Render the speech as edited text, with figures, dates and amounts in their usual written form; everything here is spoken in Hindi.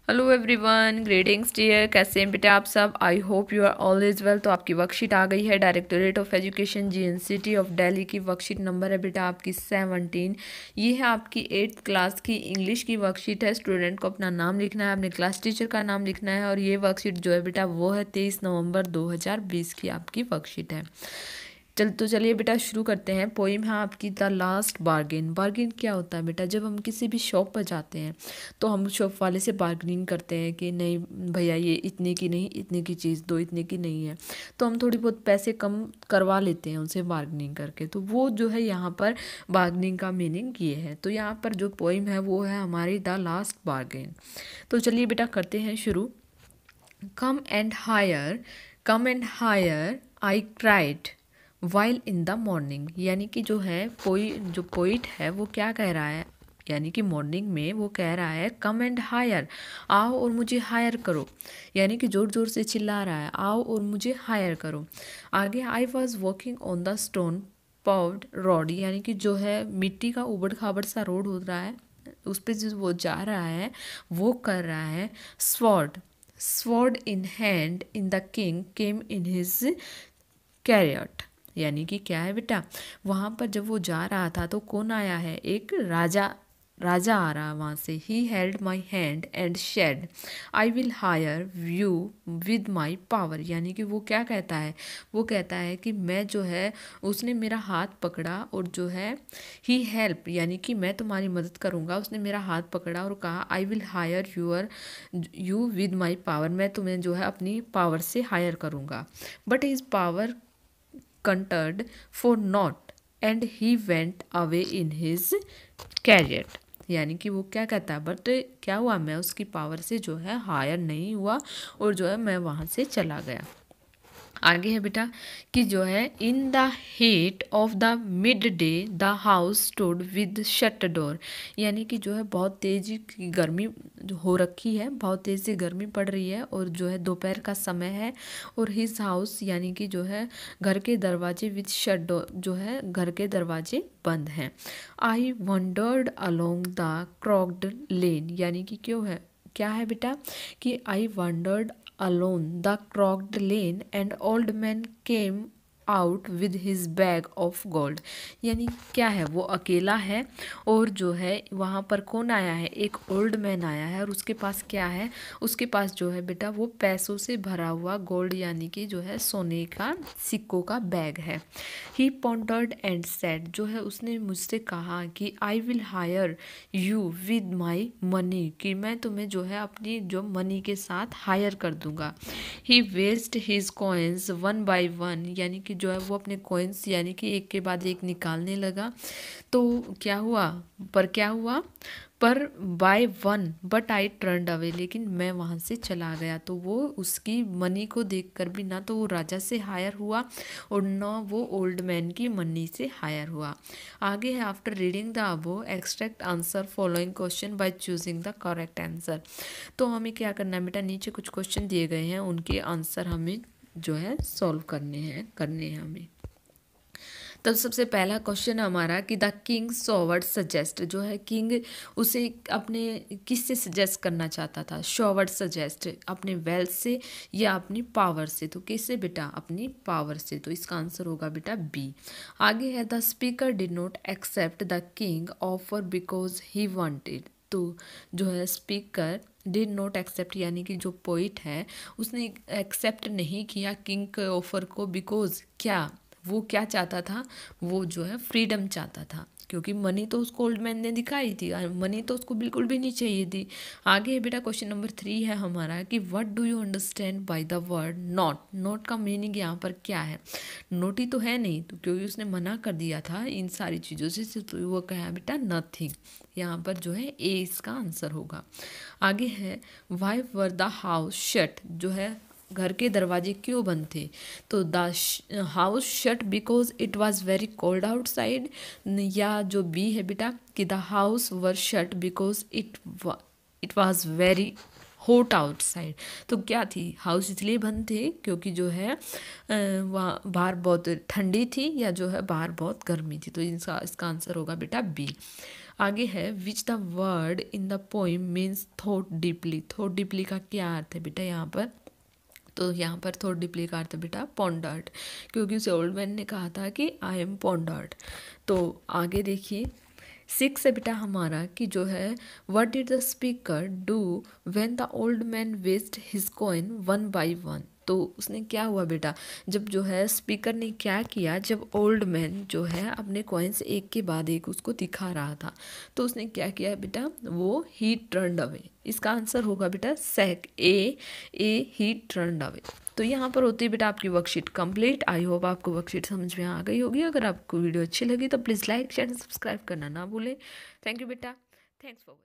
Hello everyone, greetings dear. कैसे हैं बेटा आप सब? I hope you are always well. तो आपकी वर्कशीट आ गई है। Directorate of education GNCT of Delhi की वर्कशीट नंबर है बेटा आपकी 17। ये है आपकी 8th क्लास की इंग्लिश की वर्कशीट है। स्टूडेंट को अपना नाम लिखना है, अपने क्लास टीचर का नाम लिखना है। और ये वर्कशीट जो है बेटा वो है 23 नवंबर 2020 की आपकी वर्कशीट है। चलिए बेटा शुरू करते हैं। पोइम है आपकी द लास्ट बार्गेन। बार्गेन क्या होता है बेटा? जब हम किसी भी शॉप पर जाते हैं तो हम शॉप वाले से बार्गेनिंग करते हैं कि नहीं भैया ये इतने की नहीं, इतने की चीज़ दो, इतने की नहीं है। तो हम थोड़ी बहुत पैसे कम करवा लेते हैं उनसे बार्गेनिंग करके। तो वो जो है यहाँ पर बार्गेनिंग का मीनिंग ये है। तो यहाँ पर जो पोइम है वो है हमारी द लास्ट बार्गेन। तो चलिए बेटा करते हैं शुरू। Come and hire, come and hire I cried while in the morning. यानी कि जो है जो पोइट है वो क्या कह रहा है, यानी कि मॉर्निंग में वो कह रहा है कम एंड हायर, आओ और मुझे हायर करो। यानी कि ज़ोर ज़ोर से चिल्ला रहा है, आओ और मुझे हायर करो। आगे I was walking on the stone paved road. यानी कि जो है मिट्टी का उबड़ खाबड़ सा रोड हो रहा है, उस पर जो वो जा रहा है वो कर रहा है sword. Sword in hand in the king came in his chariot. यानी कि क्या है बेटा, वहाँ पर जब वो जा रहा था तो कौन आया है? एक राजा। राजा आ रहा है वहाँ से। He held my hand and shed I will hire you with my power. यानी कि वो क्या कहता है? वो कहता है कि मैं जो है, उसने मेरा हाथ पकड़ा और जो है ही हेल्प, यानी कि मैं तुम्हारी मदद करूँगा। उसने मेरा हाथ पकड़ा और कहा I will hire you with my power. मैं तुम्हें जो है अपनी पावर से हायर करूँगा। But his power countered for not and he went away in his career. यानी कि वो क्या कहता है, बट क्या हुआ, मैं उसकी पावर से जो है हायर नहीं हुआ और जो है मैं वहाँ से चला गया। आगे है बेटा कि जो है in the heat of the mid day the house stood with shut door. यानी कि जो है बहुत तेज़ी की गर्मी हो रखी है, बहुत तेज़ से गर्मी पड़ रही है और जो है दोपहर का समय है। और हिज हाउस यानी कि जो है घर के दरवाजे विद शट डोर, जो है घर के दरवाजे बंद हैं। आई वंडर्ड अलोंग द क्रॉक्ड लेन। यानी कि क्यों है, क्या है बेटा कि आई wandered alone the crooked lane and old man came out with his bag of gold। यानी क्या है, वो अकेला है और जो है वहाँ पर कौन आया है? एक ओल्ड मैन आया है और उसके पास क्या है? उसके पास जो है बेटा वो पैसों से भरा हुआ गोल्ड, यानी कि जो है सोने का सिक्कों का बैग है। ही पॉन्डर्ड एंड सेड, जो है उसने मुझसे कहा कि आई will hire you with my money, कि मैं तुम्हें जो है अपनी जो मनी के साथ हायर कर दूंगा। He waste his coins one by one. यानी कि जो है वो अपने कॉइन्स यानी कि एक के बाद एक निकालने लगा। तो क्या हुआ, पर क्या हुआ, पर by one but I turned away, लेकिन मैं वहाँ से चला गया। तो वो उसकी मनी को देखकर भी ना तो वो राजा से हायर हुआ और ना वो ओल्ड मैन की मनी से हायर हुआ। आगे है after reading the above extract answer following question by choosing the correct answer. तो हमें क्या करना है बेटा, नीचे कुछ क्वेश्चन दिए गए हैं, उनके आंसर हमें जो है सॉल्व करने हैं हमें। तो सबसे पहला क्वेश्चन हमारा कि द किंग शॉवर्ड सजेस्ट, जो है किंग उसे अपने किससे सजेस्ट करना चाहता था? शॉवर्ड सजेस्ट अपने वेल्थ से या अपनी पावर से? तो किससे बेटा? अपनी पावर से। तो इसका आंसर होगा बेटा बी। आगे है the speaker did not accept the king offer because he wanted. तो जो है स्पीकर डिड नॉट एक्सेप्ट, यानी कि जो पोइट है उसने एक्सेप्ट नहीं किया किंग के ऑफर को, बिकॉज क्या, वो क्या चाहता था? वो जो है फ्रीडम चाहता था, क्योंकि मनी तो उसको ओल्ड मैन ने दिखाई थी, मनी तो उसको बिल्कुल भी नहीं चाहिए थी। आगे बेटा क्वेश्चन नंबर 3 है हमारा कि what do you understand by the word not. Not का मीनिंग यहाँ पर क्या है? नोट ही तो है नहीं, तो क्योंकि उसने मना कर दिया था इन सारी चीज़ों से, तो वो कहा बेटा नथिंग। यहाँ पर जो है ए इसका आंसर होगा। आगे है why were the house shut, जो है घर के दरवाजे क्यों बंद थे? तो the house shut because it was very cold outside, या जो बी है बेटा कि the house were shut because it was very hot outside. तो क्या थी, हाउस इसलिए बंद थे क्योंकि जो है वहाँ बाहर बहुत ठंडी थी या जो है बाहर बहुत गर्मी थी। तो इसका आंसर होगा बेटा बी। आगे है which the word in the poem means thought deeply. Thought deeply का क्या अर्थ है बेटा यहाँ पर? तो यहाँ पर थॉट डीपली का अर्थ है बेटा पॉन्डर्ड, क्योंकि उसे ओल्ड मैन ने कहा था कि आई एम पॉन्डर्ड। तो आगे देखिए 6 है बेटा हमारा कि जो है what did the speaker do when the old man waste his coin one by one. तो उसने क्या हुआ बेटा, जब जो है स्पीकर ने क्या किया, जब ओल्ड मैन जो है अपने कॉइन्स एक के बाद एक उसको दिखा रहा था, तो उसने क्या किया बेटा, वो ही टर्न्ड अवे। इसका आंसर होगा बेटा सेक ए ही टर्न्ड अवे। तो यहाँ पर होती है बेटा आपकी वर्कशीट कंप्लीट। आई होप आपको वर्कशीट समझ में आ गई होगी। अगर आपको वीडियो अच्छी लगी तो प्लीज़ लाइक शेयर सब्सक्राइब करना ना भूलें। थैंक यू बेटा, थैंक्स फॉर वॉचिंग।